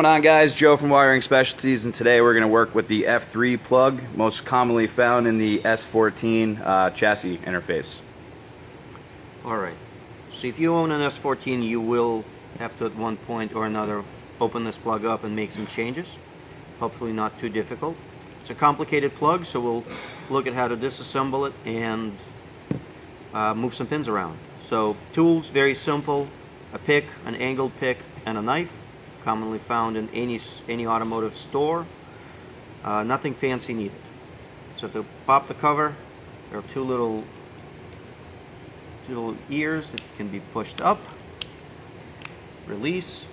on, guys? Joe from Wiring Specialties, and today we're going to work with the F3 plug, most commonly found in the S14 chassis interface. Alright, so if you own an S14, you will have to at one point or another open this plug up and make some changes. Hopefully not too difficult. It's a complicated plug, so we'll look at how to disassemble it and move some pins around. So tools, very simple: a pick, an angled pick, and a knife, commonly found in any automotive store. Nothing fancy needed. So to pop the cover, there are two little ears that can be pushed up. Release.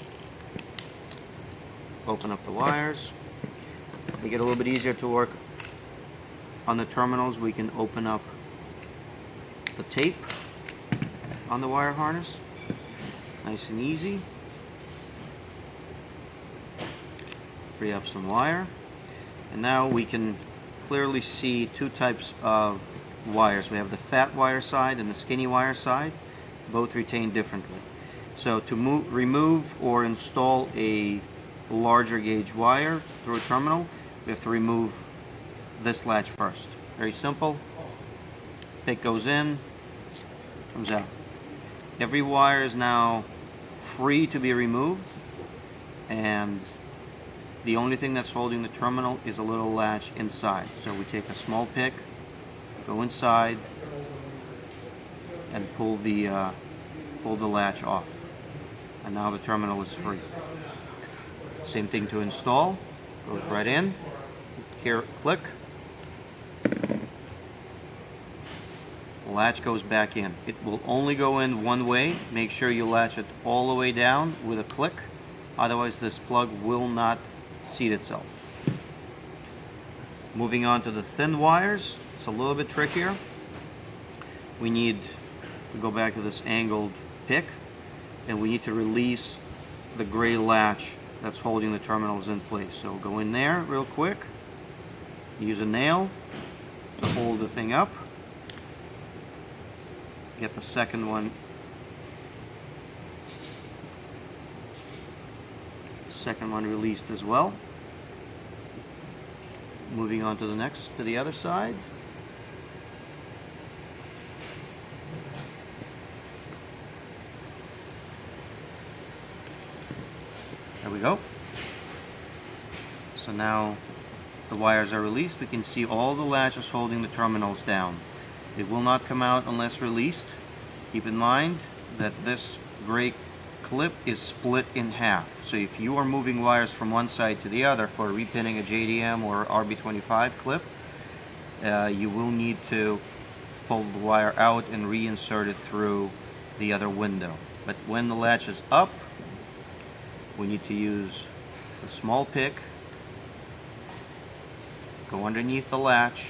Open up the wires. To make it a little bit easier to work on the terminals, we can open up the tape on the wire harness. Nice and easy. Free up some wire, and now we can clearly see two types of wires. We have the fat wire side and the skinny wire side, both retained differently. So to remove or install a larger gauge wire through a terminal, we have to remove this latch first. Very simple. Pick goes in, comes out. Every wire is now free to be removed, and the only thing that's holding the terminal is a little latch inside. So we take a small pick, go inside, and pull the latch off. And now the terminal is free. Same thing to install. Goes right in. Here, click. The latch goes back in. It will only go in one way. Make sure you latch it all the way down with a click. Otherwise, this plug will not seat itself. Moving on to the thin wires, it's a little bit trickier. We need to go back to this angled pick, and we need to release the gray latch that's holding the terminals in place. So go in there real quick, use a nail to hold the thing up, get the second one released as well. Moving on to the next, to the other side. There we go. So now the wires are released. We can see all the latches holding the terminals down. They will not come out unless released. Keep in mind that this gray clip is split in half. So if you are moving wires from one side to the other for repinning a JDM or RB25 clip, you will need to pull the wire out and reinsert it through the other window. But when the latch is up, we need to use a small pick, go underneath the latch,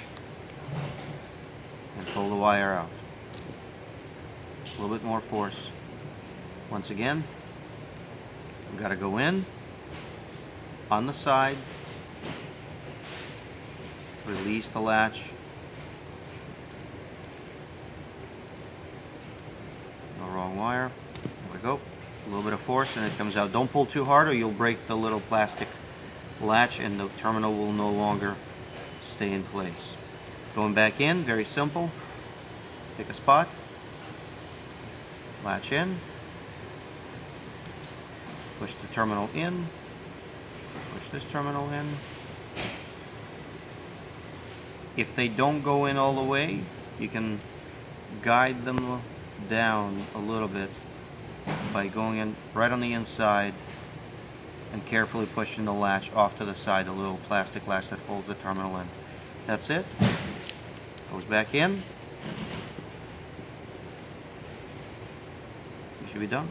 and pull the wire out. A little bit more force. Once again, we've got to go in on the side, release the latch, no, wrong wire, there we go, a little bit of force and it comes out. Don't pull too hard or you'll break the little plastic latch and the terminal will no longer stay in place. Going back in, very simple, pick a spot, latch in, push the terminal in, push this terminal in. If they don't go in all the way, you can guide them down a little bit by going in right on the inside and carefully pushing the latch off to the side, the little plastic latch that holds the terminal in. That's it. Goes back in. You should be done.